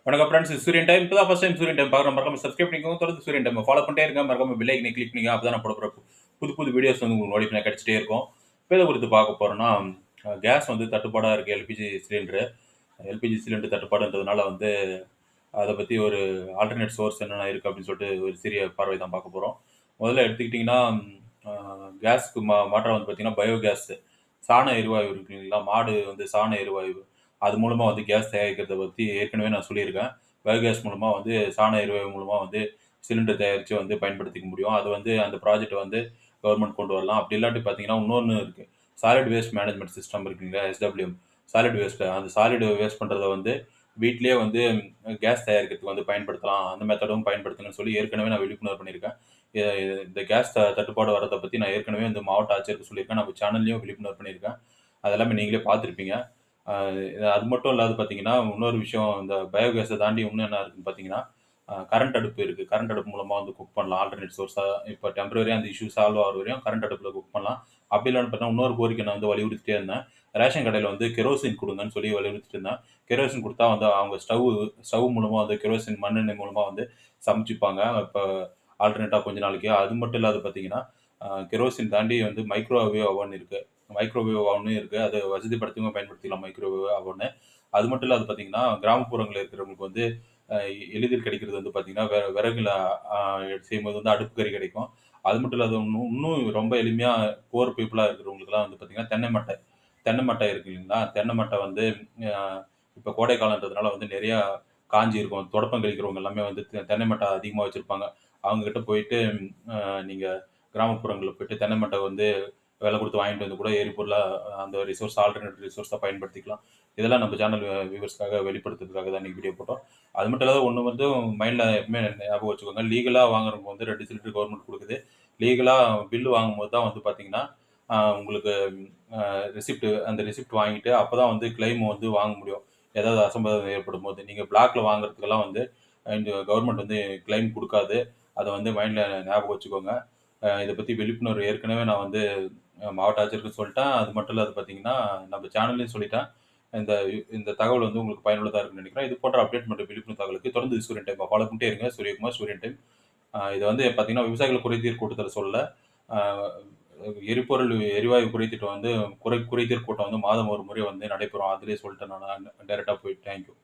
வணக்கம் ஃப்ரெண்ட்ஸ், இது சூரியன் டைம். இப்பதான் ஃபர்ஸ்ட் டைம் சூரியன் டைம் பார்க்குறோம். மறக்காம சப்ஸ்கிரைப் பண்ணிக்கோங்க. தொடர்ந்து சூரியன் டைம் ஃபாலோ பண்ணிட்டே இருங்க. மறக்காம பெல் ஐக்கனை கிளிக் பண்ணிக்கோங்க. அப்பதான் நான் போடுற புது புது வீடியோஸ் வந்து உங்களுக்கு நோட்டிஃபிகேஷன் கிடைச்சிட்டே இருக்கும். இப்போ எதை குறித்து பார்க்க போறோம்னா, கேஸ் வந்து தட்டுப்பாடா இருக்கு. எல்பிஜி சிலிண்டர் தட்டுப்பாடுன்றதுனால வந்து அதை பத்தி ஒரு ஆல்டர்னேட் சோர்ஸ் என்னென்ன இருக்கு அப்படின்னு சொல்லிட்டு ஒரு சிறிய பார்வை தான் பார்க்க போறோம். முதல்ல எடுத்துக்கிட்டிங்கன்னா, கேஸ்க்கு மாற்றா வந்து பார்த்தீங்கன்னா, பயோகேஸ் சாண எரிவாயு இருக்கு இல்லைங்களா? மாடு வந்து சாண எரிவாயு அது மூலமா வந்து கேஸ் தயாரிக்கிறத பத்தி ஏற்கனவே நான் சொல்லியிருக்கேன். பயோகேஸ் மூலமா வந்து சாண எரிவாயு மூலமா வந்து சிலிண்டர் தயாரிச்சு வந்து பயன்படுத்திக்க முடியும். அது வந்து அந்த ப்ராஜெக்ட் வந்து கவர்மெண்ட் கொண்டு வரலாம். அப்படி இல்லாட்டி பார்த்தீங்கன்னா, இன்னொன்னு இருக்கு. சாலிட் வேஸ்ட் மேனேஜ்மென்ட் சிஸ்டம் இருக்குங்களா? எஸ்டபிள்யூஎம். சாலிட் வேஸ்ட் அந்த சாலிட் வேஸ்ட் பண்றத வந்து வீட்டிலேயே வந்து கேஸ் தயாரிக்கிறதுக்கு வந்து பயன்படுத்தலாம். அந்த மெத்தடும் பயன்படுத்துங்கன்னு சொல்லி ஏற்கனவே நான் விழிப்புணர்வு பண்ணியிருக்கேன். எ இந்த கேஸ் தட்டுப்பாடு வர்றத பத்தி நான் ஏற்கனவே வந்து மாவட்ட ஆட்சியருக்கு சொல்லியிருக்கேன். நம்ம சேனல்லயும் விழிப்புணர்வு பண்ணியிருக்கேன். அது எல்லாமே நீங்களே பார்த்துருப்பீங்க. அ அது மட்டும் இல்லாது பார்த்தீங்கன்னா, இன்னொரு விஷயம் இந்த பயோகேஸ தாண்டி இன்னும் என்ன இருக்குன்னு பார்த்தீங்கன்னா, கரண்ட் அடுப்பு இருக்கு. கரண்ட் அடுப்பு மூலமா வந்து குக் பண்ணலாம். ஆல்டர்னேட் சோர்ஸா இப்ப டெம்பரரியா அந்த இஷ்யூ சால்வ் ஆகுற வரையும் கரண்ட் அடுப்புல குக் பண்ணலாம். அப்படி இல்லன்னு பார்த்தா இன்னொரு கோரிக்கை நான் வந்து வலியுறுத்திட்டே இருந்தேன். ரேஷன் கடையில வந்து கெரோசின் குடுங்கன்னு சொல்லி வலியுறுத்திட்டு இருந்தேன். கெரோசின் குடுத்தா வந்து அவங்க ஸ்டவ் மூலமா வந்து கெரோசின் மண்ணெண்ணெய் மூலமா வந்து சமைச்சுப்பாங்க. இப்ப ஆல்டர்னேட்டா கொஞ்ச நாளைக்கு. அது மட்டும் இல்லாது பார்த்தீங்கன்னா, கெரோசின் தாண்டி வந்து மைக்ரோவேவ் அவன் இருக்கு. மைக்ரோவேவ் அவனும் இருக்கு. அது வசதிப்படுத்தவங்க பயன்படுத்திக்கலாம் மைக்ரோவேவ் அவன்னு. அது மட்டும் இல்லாது பார்த்தீங்கன்னா, கிராமப்புறங்கள்ல இருக்கிறவங்களுக்கு வந்து அ எளிதில் கிடைக்கிறது வந்து பார்த்தீங்கன்னா, விறகுல அ செய்யும்போது வந்து அடுப்பு கரி கிடைக்கும். அது மட்டும் இல்லாத இன்னும் ரொம்ப எளிமையா புவர் பீப்பிளா இருக்கிறவங்களுக்கெல்லாம் வந்து பார்த்தீங்கன்னா, தென்னை மட்டை இருக்கு இல்லைங்களா? தென்னை மட்டை வந்து அ இப்ப கோடை காலம்ன்றதுனால வந்து நெறையா காய்ஞ்சி இருக்கும். தொடப்பம் கழிக்கிறவங்க எல்லாமே வந்து தென்னை மட்டை அதிகமா வச்சிருப்பாங்க. அவங்க கிட்ட போயிட்டு நீங்க கிராமப்புறங்கள்ல போயிட்டு தென்னை மட்டை வந்து விலை குடுத்து வாங்கிட்டு வந்து கூட எரிபொருளா அந்த ஆல்டர்னேட் ரிசோர்ஸா பயன்படுத்திக்கலாம். இதெல்லாம் நம்ம சேனல் வியூவர்ஸ்க்காக வெளிப்படுத்துறதுக்காக தான் இன்னைக்கு வீடியோ போட்டோம். அது மட்டும் இல்லாத ஒண்ணு வந்து மைண்ட்ல எப்பவுமே ஞாபகம் வச்சுக்கோங்க. லீகலா வாங்குறவங்க வந்து 2 சிலிண்டர் கவர்மெண்ட் குடுக்குது. லீகலா பில் வாங்கும்போது தான் வந்து பார்த்தீங்கன்னா, உங்களுக்கு அந்த ரெசிப்ட் வாங்கிட்டு அப்பதான் வந்து கிளைம் வந்து வாங்க முடியும். ஏதாவது அசம்பாவிதம் ஏற்படும்போது. நீங்க பிளாக்ல வாங்குறதுக்கெல்லாம் வந்து இந்த கவர்மெண்ட் வந்து கிளைம் குடுக்காது. அத வந்து மைண்ட்ல ஞாபகம் வச்சுக்கோங்க. இத பத்தி விழிப்புணர்வு ஏற்கனவே நான் வந்து மாவட்ட ஆட்சியருக்கு சொல்லிட்டேன். அது மட்டும் இல்லாது பார்த்தீங்கன்னா, நம்ம சேனல்லயும் சொல்லிட்டேன். இந்த இந்த தகவல் வந்து உங்களுக்கு பயனுள்ளதா இருக்கும்னு நெனைக்கிறேன். இது போன்ற அப்டேட் மற்றும் விழிப்புணர்வு தகவலுக்கு தொடர்ந்து சூரியன் டைம் ஃபாலோ பண்ணிட்டே இருங்க. சூரியகுமார், சூரியன் டைம். இது வந்து பார்த்தீங்கன்னா, விவசாயிகள் குறைதீர் கூட்டத்தில சொல்லல. அ எரிவாயு குறைதீர் கூட்டம் வந்து மாதம் ஒரு முறை வந்து நடைபெறும். அதிலேயே சொல்லிட்டேன் நானு டைரக்ட்டா போய். Thank you.